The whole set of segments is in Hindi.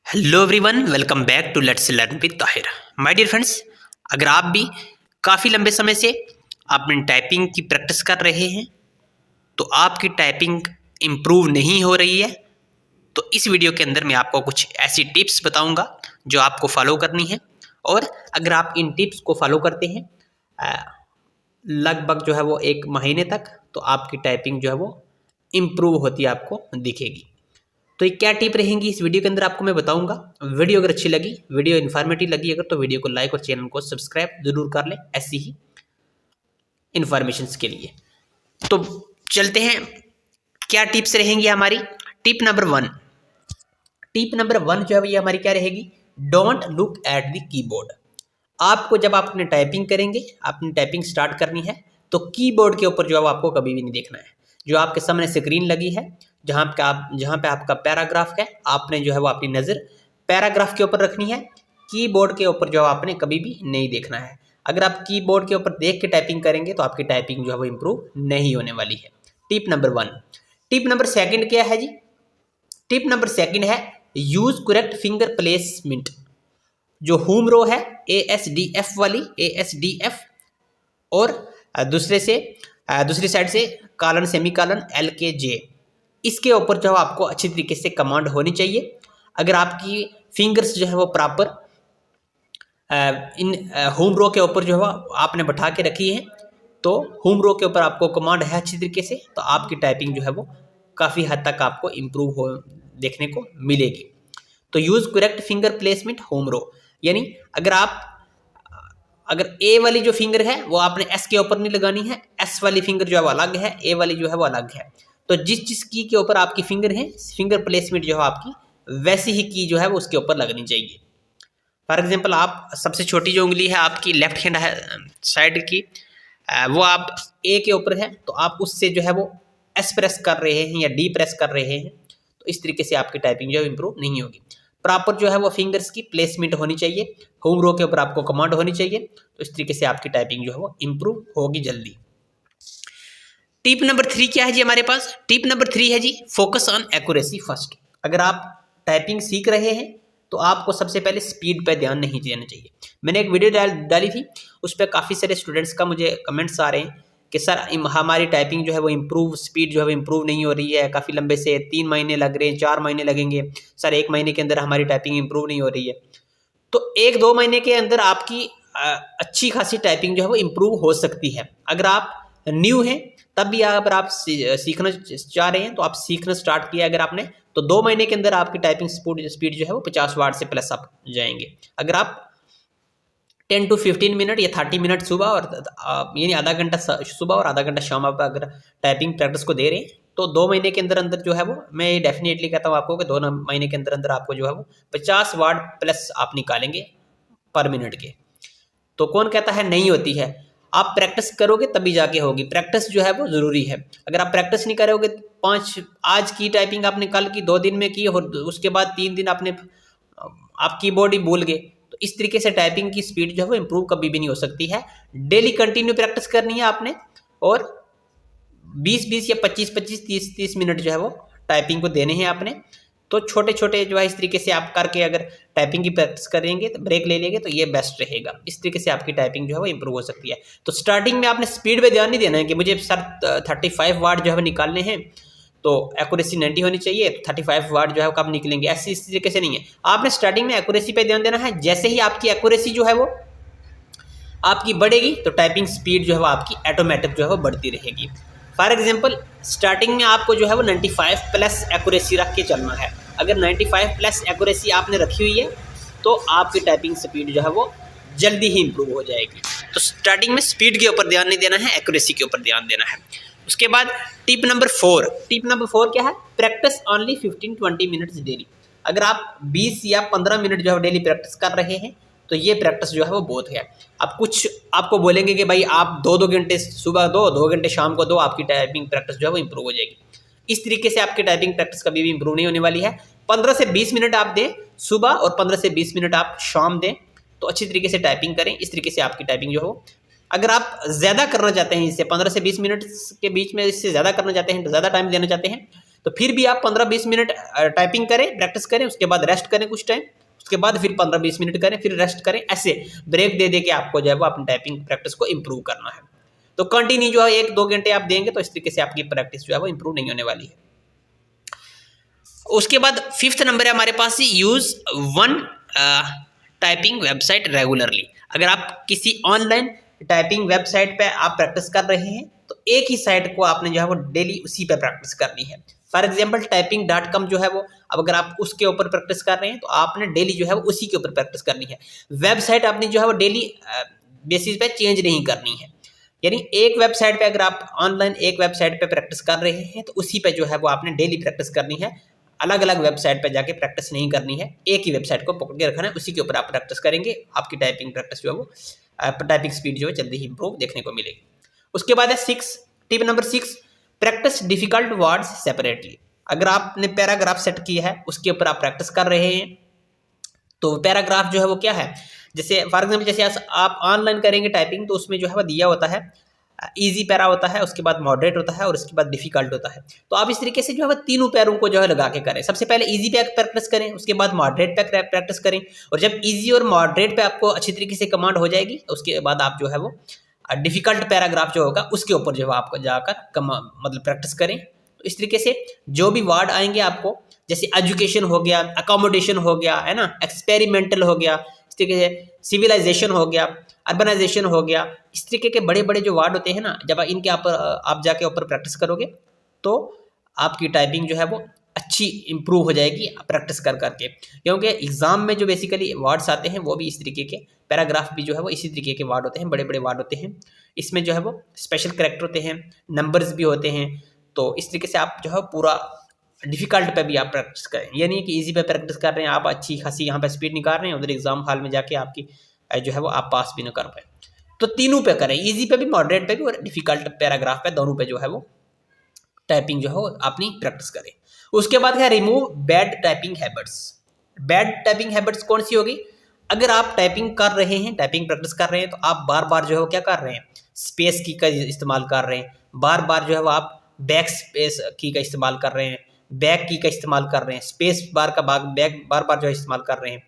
Hello everyone, welcome back to let's learn with Tahir. My dear friends, अगर आप भी काफ़ी लंबे समय से अपनी टाइपिंग की प्रैक्टिस कर रहे हैं तो आपकी टाइपिंग इम्प्रूव नहीं हो रही है, तो इस वीडियो के अंदर मैं आपको कुछ ऐसी टिप्स बताऊंगा जो आपको फॉलो करनी है। और अगर आप इन टिप्स को फॉलो करते हैं लगभग जो है वो 1 महीने तक, तो आपकी टाइपिंग जो है वो इम्प्रूव होती है आपको दिखेगी। तो ये क्या टिप रहेंगी इस वीडियो के अंदर आपको मैं बताऊंगा। वीडियो अगर अच्छी लगी, वीडियो इन्फॉर्मेटिव लगी अगर, तो वीडियो को लाइक और चैनल को सब्सक्राइब जरूर कर लें ऐसी ही इन्फॉर्मेशंस के लिए। तो चलते हैं, क्या टिप्स रहेंगी हमारी। टिप नंबर 1 जो है ये हमारी क्या रहेगी, don't look at the keyboard. आपको जब आप अपने टाइपिंग करेंगे, अपनी टाइपिंग स्टार्ट करनी है, तो कीबोर्ड के ऊपर जो है आपको कभी भी नहीं देखना है। जो आपके सामने स्क्रीन लगी है, जहाँ पे आपका पैराग्राफ है, आपने जो है वो अपनी नज़र पैराग्राफ के ऊपर रखनी है। कीबोर्ड के ऊपर जो आपने कभी भी नहीं देखना है। अगर आप कीबोर्ड के ऊपर देख के टाइपिंग करेंगे तो आपकी टाइपिंग जो है वो इम्प्रूव नहीं होने वाली है। Tip number 1। टिप नंबर 2 क्या है जी? टिप नंबर 2 है यूज करेक्ट फिंगर प्लेसमेंट। जो होम रो है ASDF वाली, ASDF, और दूसरी साइड से कॉलन सेमीकॉलन LKJ, इसके ऊपर जो है आपको अच्छी तरीके से कमांड होनी चाहिए। अगर आपकी फिंगर्स जो है वो प्रॉपर इन होम रो के ऊपर जो है आपने बैठा के रखी है, तो होम रो के ऊपर आपको कमांड है अच्छी तरीके से, तो आपकी टाइपिंग जो है वो काफ़ी हद तक आपको इम्प्रूव हो देखने को मिलेगी। तो use correct finger placement home row, यानी अगर ए वाली जो फिंगर है वो आपने एस के ऊपर नहीं लगानी है, एस वाली फिंगर जो है वो अलग है, ए वाली जो है वो अलग है। तो जिस की के ऊपर आपकी फिंगर है, फिंगर प्लेसमेंट जो है आपकी वैसी ही की जो है वो उसके ऊपर लगनी चाहिए। फॉर एग्जांपल, आप सबसे छोटी जो उंगली है आपकी लेफ्ट हैंड साइड की, वो आप ए के ऊपर है, तो आप उससे जो है वो एस प्रेस कर रहे हैं या डी प्रेस कर रहे हैं, तो इस तरीके से आपकी टाइपिंग जो है इम्प्रूव नहीं होगी। प्रॉपर जो है वो फिंगर्स की प्लेसमेंट होनी चाहिए, होम रो के ऊपर आपको कमांड होनी चाहिए, तो इस तरीके से आपकी टाइपिंग जो है वो इम्प्रूव होगी जल्दी। टिप नंबर 3 क्या है जी हमारे पास? टिप नंबर 3 है जी फोकस ऑन एक्यूरेसी फर्स्ट। अगर आप टाइपिंग सीख रहे हैं तो आपको सबसे पहले स्पीड पे ध्यान नहीं देना चाहिए। मैंने एक वीडियो डाली थी, उस पर काफ़ी सारे स्टूडेंट्स का मुझे कमेंट्स आ रहे हैं कि सर हमारी टाइपिंग जो है वो इम्प्रूव, स्पीड जो है वो इम्प्रूव नहीं हो रही है, काफ़ी लंबे से 3 महीने लग रहे हैं, 4 महीने लगेंगे, सर 1 महीने के अंदर हमारी टाइपिंग इम्प्रूव नहीं हो रही है। तो 1-2 महीने के अंदर आपकी अच्छी खासी टाइपिंग जो है वो इम्प्रूव हो सकती है। अगर आप न्यू हैं तब भी अगर आप सीखना चाह रहे हैं तो आप सीखना स्टार्ट किया अगर आपने, तो 2 महीने के अंदर आपकी टाइपिंग स्पीड जो है वो 50 वर्ड से प्लस आप जाएंगे। अगर आप 10 to 15 मिनट या 30 मिनट सुबह और यानी आधा घंटा सुबह और आधा घंटा शाम आप अगर टाइपिंग प्रैक्टिस को दे रहे हैं, तो 2 महीने के अंदर अंदर जो है वो, मैं डेफिनेटली कहता हूँ आपको कि 2 महीने के अंदर अंदर आपको जो है वो 50 वर्ड प्लस आप निकालेंगे पर मिनट के। तो कौन कहता है नहीं होती है? आप प्रैक्टिस करोगे तभी जाके होगी। प्रैक्टिस जो है वो ज़रूरी है। अगर आप प्रैक्टिस नहीं करोगे, 5 आज की टाइपिंग आपने कल की 2 दिन में की और उसके बाद 3 दिन आपने आप कीबोर्ड ही भूल गए, तो इस तरीके से टाइपिंग की स्पीड जो है वो इम्प्रूव कभी भी नहीं हो सकती है। डेली कंटिन्यू प्रैक्टिस करनी है आपने, और 20-20 या 25-25, 30-30 मिनट जो है वो टाइपिंग को देने हैं आपने। तो छोटे छोटे जो है इस तरीके से आप करके अगर टाइपिंग की प्रैक्टिस करेंगे, तो ब्रेक ले लेंगे, तो ये बेस्ट रहेगा। इस तरीके से आपकी टाइपिंग जो है वो इम्प्रूव हो सकती है। तो स्टार्टिंग में आपने स्पीड पे ध्यान नहीं देना है कि मुझे सर 35 वर्ड जो है निकालने हैं, तो एक्यूरेसी 90 होनी चाहिए, तो 35 वर्ड जो है कब निकलेंगे, ऐसी इस तरीके से नहीं है। आपने स्टार्टिंग में एक्यूरेसी पे ध्यान देना है। जैसे ही आपकी एक्यूरेसी जो है वो आपकी बढ़ेगी, तो टाइपिंग स्पीड जो है वो आपकी ऑटोमेटिक जो है वो बढ़ती रहेगी। फॉर एग्जांपल, स्टार्टिंग में आपको जो है वो 95 प्लस एक्यूरेसी रख के चलना है। अगर 95 प्लस एक्यूरेसी आपने रखी हुई है, तो आपकी टाइपिंग स्पीड जो है वो जल्दी ही इम्प्रूव हो जाएगी। तो स्टार्टिंग में स्पीड के ऊपर ध्यान नहीं देना है, एक्यूरेसी के ऊपर ध्यान देना है। उसके बाद टिप नंबर 4 क्या है? Practice only 15-20 minutes daily. अगर आप 20 या 15 मिनट जो है डेली प्रैक्टिस कर रहे हैं, तो ये प्रैक्टिस जो है वो बहुत है। अब कुछ आपको बोलेंगे कि भाई आप 2-2 घंटे सुबह दो, 2 घंटे शाम को दो, आपकी टाइपिंग प्रैक्टिस जो है वो इम्प्रूव हो जाएगी। इस तरीके से आपकी टाइपिंग प्रैक्टिस कभी भी इम्प्रूव नहीं होने वाली है। 15 से 20 मिनट आप दें सुबह और 15 से 20 मिनट आप शाम दें, तो अच्छी तरीके से टाइपिंग करें। इस तरीके से आपकी टाइपिंग जो हो, अगर आप ज़्यादा करना चाहते हैं, इससे 15 से 20 मिनट के बीच में इससे ज़्यादा करना चाहते हैं, ज़्यादा टाइम देना चाहते हैं, तो फिर भी आप 15-20 मिनट टाइपिंग करें, प्रैक्टिस करें, उसके बाद रेस्ट करें कुछ टाइम, उसके बाद फिर 15-20 मिनट करें, फिर रेस्ट करें, ऐसे ब्रेक दे दे के आपको जो है वो अपनी टाइपिंग प्रैक्टिस को इम्प्रूव करना है। तो कंटिन्यू जो है 1-2 घंटे आप देंगे तो इस तरीके से आपकी प्रैक्टिस जो है वो इम्प्रूव नहीं होने वाली है। उसके बाद 5th नंबर है हमारे पास, use one typing website regularly. अगर आप किसी ऑनलाइन टाइपिंग वेबसाइट पे आप प्रैक्टिस कर रहे हैं तो एक ही साइट को आपने जो है वो डेली उसी पे प्रैक्टिस करनी है। फॉर एग्जाम्पल typing.com जो है वो, अब अगर आप उसके ऊपर प्रैक्टिस कर रहे हैं तो आपने डेली जो है वो उसी के ऊपर प्रैक्टिस करनी है। वेबसाइट आपने जो है वो डेली बेसिस पे चेंज नहीं करनी है। यानी एक वेबसाइट पे अगर आप ऑनलाइन एक वेबसाइट पे प्रैक्टिस कर रहे हैं तो उसी पे जो है वो आपने डेली प्रैक्टिस करनी है। अलग अलग वेबसाइट पे जाके प्रैक्टिस नहीं करनी है, एक ही वेबसाइट को पकड़ के रखना है, उसी के ऊपर आप प्रैक्टिस करेंगे, आपकी टाइपिंग प्रैक्टिस जो है वो टाइपिंग स्पीड जो है जल्दी ही इंप्रूव देखने को मिलेगी। उसके बाद है tip number 6, practice difficult words separately. अगर आपने पैराग्राफ सेट किया है उसके ऊपर आप प्रैक्टिस कर रहे हैं तो पैराग्राफ जो है वो क्या है, जैसे फॉर एग्जाम्पल जैसे आप ऑनलाइन करेंगे टाइपिंग तो उसमें जो है वो दिया होता है इजी पैरा होता है, उसके बाद मॉडरेट होता है और उसके बाद डिफिकल्ट होता है। तो आप इस तरीके से जो है वो तीनों पैरों को जो है लगा के करें। सबसे पहले इजी पे प्रैक्टिस करें, उसके बाद मॉडरेट पे प्रैक्टिस करें, और जब इजी और मॉडरेट पे आपको अच्छी तरीके से कमांड हो जाएगी तो उसके बाद आप जो है वो डिफिकल्ट पैराग्राफ जो होगा उसके ऊपर जो है आपको जाकर मतलब प्रैक्टिस करें। तो इस तरीके से जो भी वर्ड आएंगे आपको, जैसे एजुकेशन हो गया, अकोमोडेशन हो गया, है ना, एक्सपेरिमेंटल हो गया, इस तरीके से सिविलाइजेशन हो गया, अर्बनाइजेशन हो गया, इस तरीके के बड़े बड़े जो वर्ड होते हैं ना, जब इनके आप जाके ऊपर प्रैक्टिस करोगे तो आपकी टाइपिंग जो है वो अच्छी इंप्रूव हो जाएगी प्रैक्टिस कर करके। क्योंकि एग्जाम में जो बेसिकली वर्ड्स आते हैं वो भी इस तरीके के, पैराग्राफ भी जो है वो इसी तरीके के वर्ड होते हैं, बड़े बड़े वर्ड होते हैं। इसमें जो है वो स्पेशल कैरेक्टर होते हैं, नंबर्स भी होते हैं। तो इस तरीके से आप जो है पूरा डिफिकल्ट पे भी आप प्रैक्टिस करें, ये नहीं कि इजी पे प्रैक्टिस कर रहे हैं आप, अच्छी खासी यहाँ पे स्पीड निकाल रहे हैं, उधर एग्जाम हॉल में जाके आपकी जो है वो आप पास भी ना कर पाए। तो तीनों पे करें, इजी पे भी, मॉडरेट पे भी और डिफिकल्ट पैराग्राफ पे, दोनों पे जो है वो टाइपिंग जो है वो अपनी प्रैक्टिस करें। उसके बाद है remove bad typing habits. Bad typing habits कौन सी होगी, अगर आप टाइपिंग कर रहे हैं, टाइपिंग प्रैक्टिस कर रहे हैं तो आप बार बार जो है वो क्या कर रहे हैं, स्पेस की का इस्तेमाल कर रहे हैं, बार बार जो है वो आप बैक स्पेस की का इस्तेमाल कर रहे हैं, बैक की का इस्तेमाल कर रहे हैं, स्पेस बार का बैक बार बार जो है इस्तेमाल कर रहे हैं,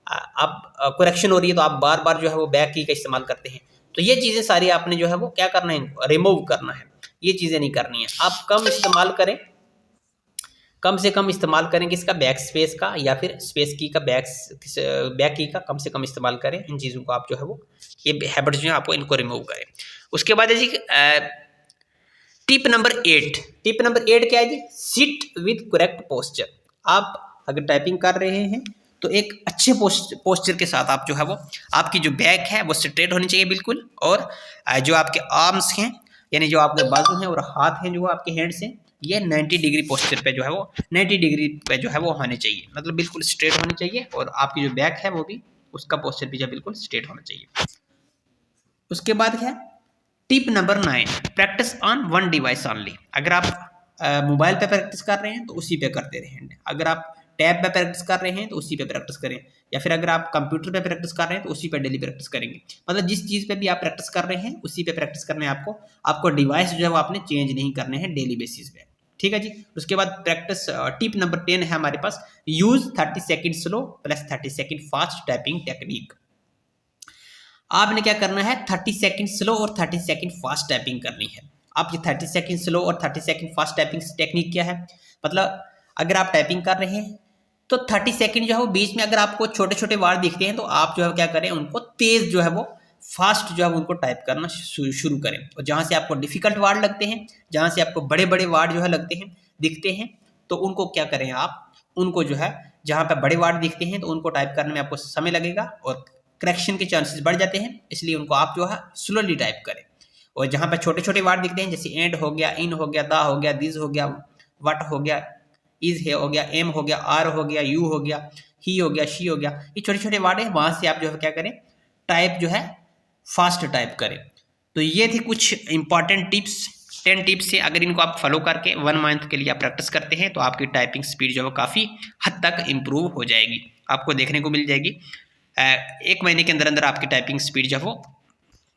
आप करेक्शन हो रही है तो आप बार बार जो है वो बैक की का इस्तेमाल करते हैं। तो ये चीज़ें सारी आपने जो है वो क्या करना है, रिमूव करना है, ये चीज़ें नहीं करनी है। आप कम इस्तेमाल करें, कम से कम इस्तेमाल करें किसका, बैक स्पेस का, या फिर स्पेस की का, बैक की का कम से कम इस्तेमाल करें। इन चीज़ों को आप जो है वो ये हैबिट्स जो है आपको इनको रिमूव करें। उसके बाद है जी टिप नंबर 8। टिप नंबर 8 क्या है जी, सिट विद करेक्ट पोस्चर। आप अगर टाइपिंग कर रहे हैं तो एक अच्छे पोस्चर के साथ आप जो है वो, आपकी जो बैक है वो स्ट्रेट होनी चाहिए बिल्कुल, और जो आपके आर्म्स हैं यानी जो आपके बाजू हैं और हाथ हैं जो आपके हैंड्स हैं, ये 90 डिग्री पोस्चर पे जो है वो 90 डिग्री पे जो है वो होने चाहिए, मतलब बिल्कुल स्ट्रेट होनी चाहिए, और आपकी जो बैक है वो भी, उसका पोस्चर भी जो बिल्कुल स्ट्रेट होना चाहिए। उसके बाद है tip number 9, practice on one device only. अगर आप मोबाइल पे प्रैक्टिस कर रहे हैं तो उसी पे करते रहें, अगर आप टैब पे प्रैक्टिस कर रहे हैं तो उसी पे प्रैक्टिस करें, या फिर अगर आप कंप्यूटर पे प्रैक्टिस कर रहे हैं तो उसी पे डेली प्रैक्टिस करेंगे। मतलब जिस चीज़ पे भी आप प्रैक्टिस कर रहे हैं उसी पे प्रैक्टिस करना है आपको डिवाइस जो है वो आपने चेंज नहीं करने हैं डेली बेसिस पे, ठीक है जी। उसके बाद प्रैक्टिस टिप नंबर 10 है हमारे पास, use 30 second slow plus 30 second fast typing technique. आपने क्या करना है, 30 सेकेंड स्लो और 30 सेकेंड फास्ट टाइपिंग करनी है। आप ये 30 सेकेंड स्लो और 30 सेकेंड फास्ट टाइपिंग टेक्निक क्या है, मतलब अगर आप टाइपिंग कर रहे हैं तो 30 सेकेंड जो है वो बीच में अगर आपको छोटे छोटे वर्ड दिखते हैं तो आप जो है क्या करें, उनको तेज जो है वो फास्ट जो है उनको टाइप करना शुरू करें। और जहाँ से आपको डिफिकल्ट वर्ड लगते हैं, जहाँ से आपको बड़े बड़े वर्ड जो है लगते हैं दिखते हैं, तो उनको क्या करें आप, उनको जो है जहाँ पे बड़े वर्ड दिखते हैं तो उनको टाइप करने में आपको समय लगेगा और करेक्शन के चांसेस बढ़ जाते हैं, इसलिए उनको आप जो है स्लोली टाइप करें। और जहाँ पे छोटे छोटे वर्ड दिखते हैं जैसे एंड हो गया, इन हो गया, दा हो गया, दिस हो गया, वट हो गया, इज है हो गया, एम हो गया, आर हो गया, यू हो गया, ही हो गया, शी हो गया, ये छोटे छोटे वर्ड है, वहाँ से आप जो है क्या करें, टाइप जो है फास्ट टाइप करें। तो ये थी कुछ इंपॉर्टेंट टिप्स, 10 टिप्स से अगर इनको आप फॉलो करके 1 मंथ के लिए आप प्रैक्टिस करते हैं तो आपकी टाइपिंग स्पीड जो है काफ़ी हद तक इम्प्रूव हो जाएगी, आपको देखने को मिल जाएगी। 1 महीने के अंदर अंदर आपकी टाइपिंग स्पीड जो है वो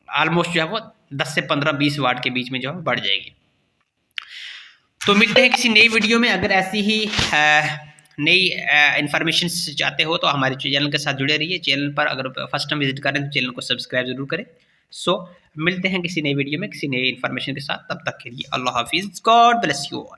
ऑलमोस्ट जो है वो 10 से 15-20 वर्ड के बीच में जो है बढ़ जाएगी। तो मिलते हैं किसी नई वीडियो में। अगर ऐसी ही नई इन्फॉर्मेशन चाहते हो तो हमारे चैनल के साथ जुड़े रहिए। चैनल पर अगर फर्स्ट टाइम विजिट करें तो चैनल को सब्सक्राइब जरूर करें। सो मिलते हैं किसी नई वीडियो में किसी नई इन्फॉर्मेशन के साथ। तब तक के लिए अल्लाह हाफिज़, गॉड ब्लेस यू ऑल।